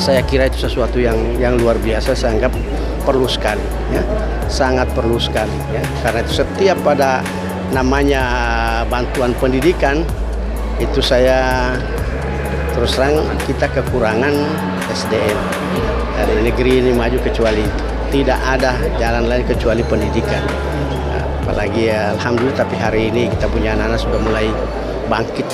Saya kira itu sesuatu yang luar biasa, saya anggap perlu sekali, ya, sangat perlu sekali, ya. Karena itu setiap pada namanya bantuan pendidikan itu saya terus terang kita kekurangan SDM. Dan negeri ini maju kecuali itu. Tidak ada jalan lain kecuali pendidikan. Apalagi ya, alhamdulillah, tapi hari ini kita punya anak-anak sudah mulai bangkit.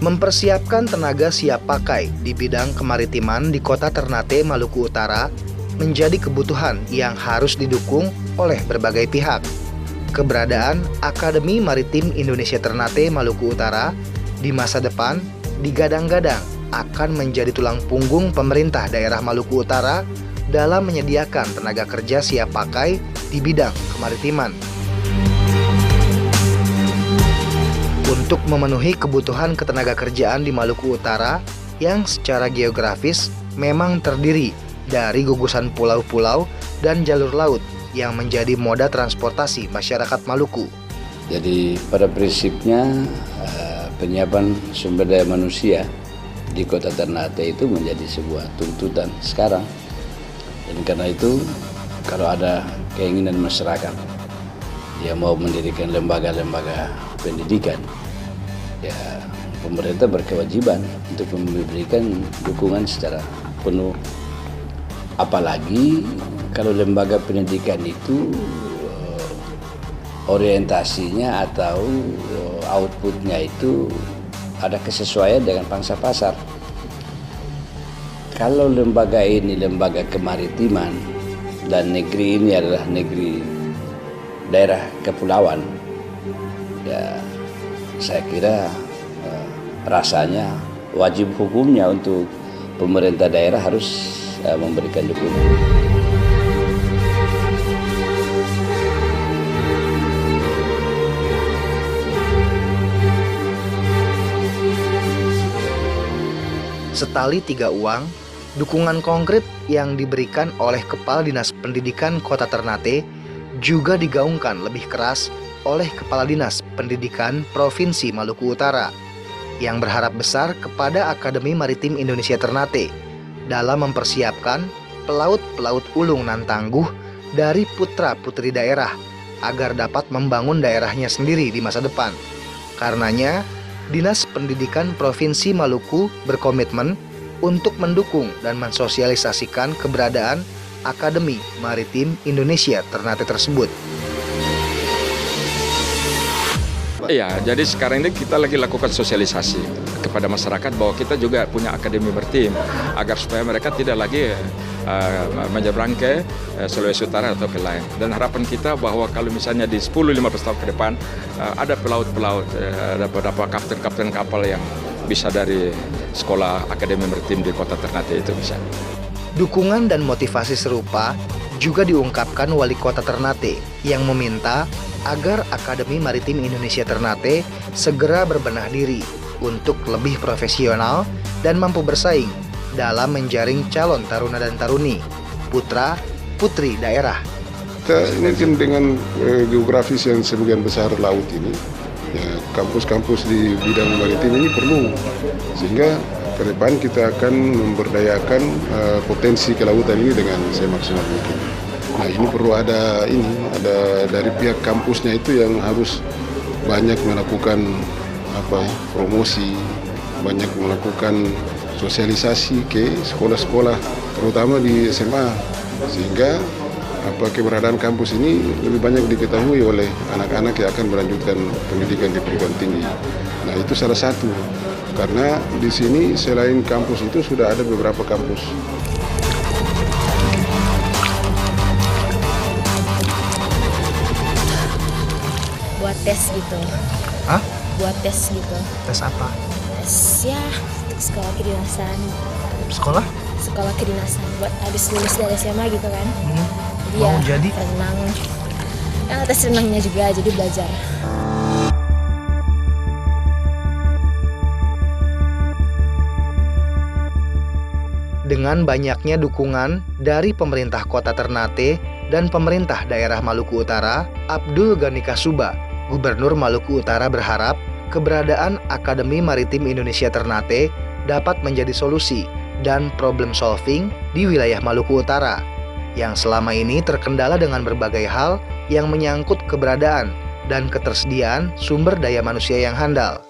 Mempersiapkan tenaga siap pakai di bidang kemaritiman di Kota Ternate, Maluku Utara menjadi kebutuhan yang harus didukung oleh berbagai pihak. Keberadaan Akademi Maritim Indonesia Ternate, Maluku Utara di masa depan digadang-gadang akan menjadi tulang punggung pemerintah daerah Maluku Utara dalam menyediakan tenaga kerja siap pakai di bidang kemaritiman. Untuk memenuhi kebutuhan ketenaga kerjaan di Maluku Utara yang secara geografis memang terdiri dari gugusan pulau-pulau dan jalur laut yang menjadi moda transportasi masyarakat Maluku. Jadi pada prinsipnya penyiapan sumber daya manusia di Kota Ternate itu menjadi sebuah tuntutan sekarang. Dan karena itu kalau ada keinginan masyarakat yang mau mendirikan lembaga-lembaga pendidikan, ya pemerintah berkewajiban untuk memberikan dukungan secara penuh. Apalagi kalau lembaga pendidikan itu orientasinya atau outputnya itu ada kesesuaian dengan pangsa pasar. Kalau lembaga ini lembaga kemaritiman dan negeri ini adalah negeri daerah kepulauan, ya saya kira rasanya wajib hukumnya untuk pemerintah daerah harus memberikan dukungan. Setali tiga uang, dukungan konkret yang diberikan oleh Kepala Dinas Pendidikan Kota Ternate juga digaungkan lebih keras oleh Kepala Dinas Pendidikan Provinsi Maluku Utara yang berharap besar kepada Akademi Maritim Indonesia Ternate dalam mempersiapkan pelaut-pelaut ulung nan tangguh dari putra-putri daerah agar dapat membangun daerahnya sendiri di masa depan. Karenanya, Dinas Pendidikan Provinsi Maluku berkomitmen untuk mendukung dan mensosialisasikan keberadaan Akademi Maritim Indonesia Ternate tersebut. Iya, jadi sekarang ini kita lagi lakukan sosialisasi kepada masyarakat bahwa kita juga punya akademi maritim agar supaya mereka tidak lagi menyeberang ke Sulawesi Utara atau ke lain. Dan harapan kita bahwa kalau misalnya di 10-15 tahun ke depan ada pelaut-pelaut, ada beberapa kapten-kapten kapal yang bisa dari sekolah akademi maritim di Kota Ternate itu bisa. Dukungan dan motivasi serupa juga diungkapkan Wali Kota Ternate yang meminta agar Akademi Maritim Indonesia Ternate segera berbenah diri untuk lebih profesional dan mampu bersaing dalam menjaring calon taruna dan taruni, putra-putri daerah. Kita mungkin dengan geografis yang sebagian besar laut ini, ya, kampus-kampus di bidang maritim ini perlu, sehingga ke depan kita akan memberdayakan potensi kelautan ini dengan semaksimal mungkin. Nah, ini perlu ada dari pihak kampusnya itu yang harus banyak melakukan promosi, banyak melakukan sosialisasi ke sekolah-sekolah, terutama di SMA, sehingga keberadaan kampus ini lebih banyak diketahui oleh anak-anak yang akan melanjutkan pendidikan di perguruan tinggi. Nah, itu salah satu, karena di sini selain kampus itu sudah ada beberapa kampus. Buat tes gitu. Hah? Buat tes gitu. Tes apa? Tes ya untuk sekolah kedinasan. Sekolah? Sekolah kedinasan buat habis lulus dari SMA gitu kan. Jadi Mau ya, jadi? renang. Tes renangnya juga, jadi belajar. Dengan banyaknya dukungan dari pemerintah Kota Ternate dan pemerintah daerah Maluku Utara, Abdul Ghani Kasuba Gubernur Maluku Utara berharap keberadaan Akademi Maritim Indonesia Ternate dapat menjadi solusi dan problem solving di wilayah Maluku Utara yang selama ini terkendala dengan berbagai hal yang menyangkut keberadaan dan ketersediaan sumber daya manusia yang handal.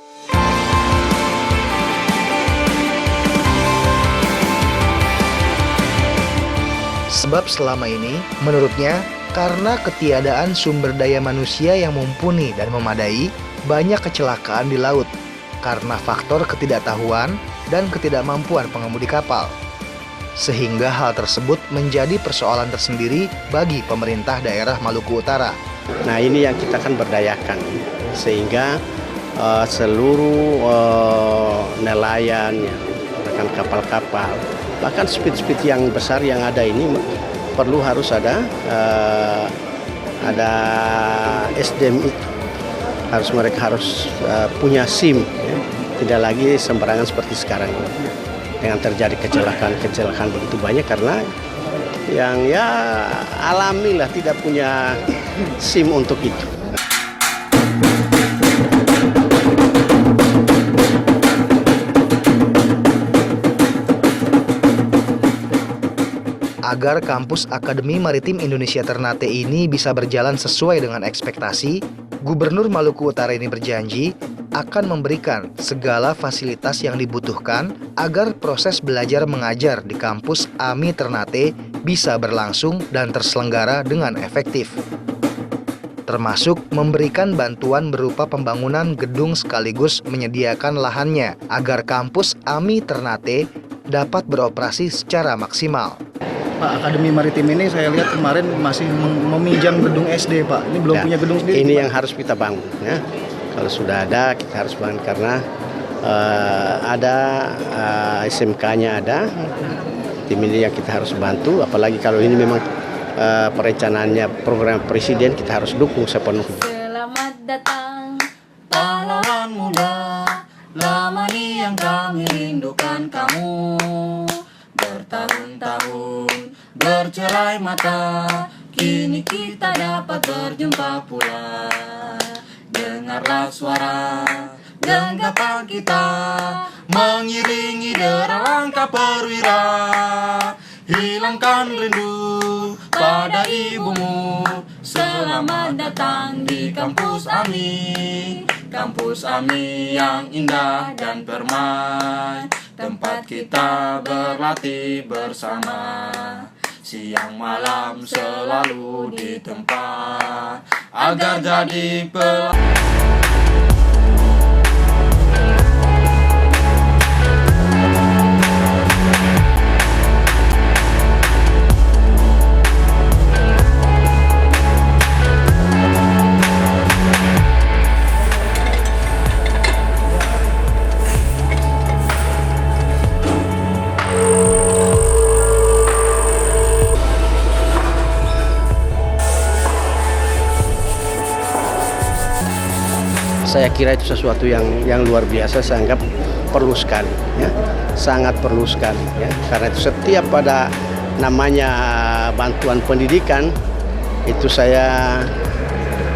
Sebab selama ini, menurutnya, karena ketiadaan sumber daya manusia yang mumpuni dan memadai, banyak kecelakaan di laut karena faktor ketidaktahuan dan ketidakmampuan pengemudi kapal. Sehingga hal tersebut menjadi persoalan tersendiri bagi pemerintah daerah Maluku Utara. Nah, ini yang kita akan berdayakan sehingga seluruh nelayan yang menggunakan kapal-kapal, bahkan speed-speed yang besar yang ada ini perlu harus ada SDM itu. Mereka harus punya SIM, ya. Tidak lagi sembarangan seperti sekarang dengan terjadi kecelakaan begitu banyak karena yang alami lah tidak punya SIM untuk itu. Agar kampus Akademi Maritim Indonesia Ternate ini bisa berjalan sesuai dengan ekspektasi, Gubernur Maluku Utara ini berjanji akan memberikan segala fasilitas yang dibutuhkan agar proses belajar mengajar di kampus AMI Ternate bisa berlangsung dan terselenggara dengan efektif. Termasuk memberikan bantuan berupa pembangunan gedung sekaligus menyediakan lahannya agar kampus AMI Ternate dapat beroperasi secara maksimal. Pak, Akademi Maritim ini saya lihat kemarin masih meminjam gedung SD, Pak. Ini belum punya gedung sendiri. Ini Pak. yang harus kita bangun, ya. Kalau sudah ada, kita harus bangun karena ada SMK-nya ada. Tim ini yang kita harus bantu. Apalagi kalau ini memang perencanaannya program presiden, kita harus dukung sepenuhnya. Selamat datang pahlawan muda, lama nih yang kami rindukan kamu. Bertahun-tahun bercerai mata, kini kita dapat berjumpa pula. Dengarlah suara genggaman kita, mengiringi dera langkah perwira. Hilangkan rindu pada ibumu, selamat datang di kampus AMI. Kampus AMI yang indah dan permai, tempat kita berlatih bersama. Siang malam selalu di tempat agar jadi Saya kira itu sesuatu yang luar biasa, saya anggap perlu sekali, ya. Sangat perlu sekali, ya. Karena itu setiap pada namanya bantuan pendidikan itu saya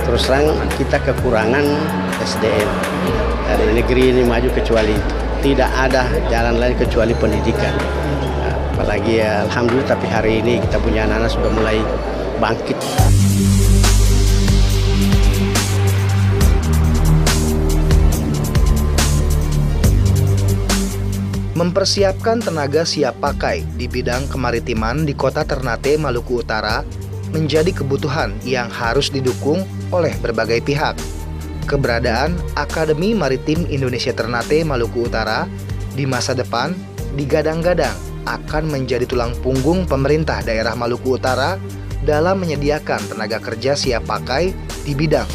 terus terang kita kekurangan SDM. Dan negeri ini maju kecuali itu. Tidak ada jalan lain kecuali pendidikan. Apalagi ya, alhamdulillah, tapi hari ini kita punya anak-anak sudah mulai bangkit. Mempersiapkan tenaga siap pakai di bidang kemaritiman di Kota Ternate, Maluku Utara menjadi kebutuhan yang harus didukung oleh berbagai pihak. Keberadaan Akademi Maritim Indonesia Ternate, Maluku Utara di masa depan digadang-gadang akan menjadi tulang punggung pemerintah daerah Maluku Utara dalam menyediakan tenaga kerja siap pakai di bidang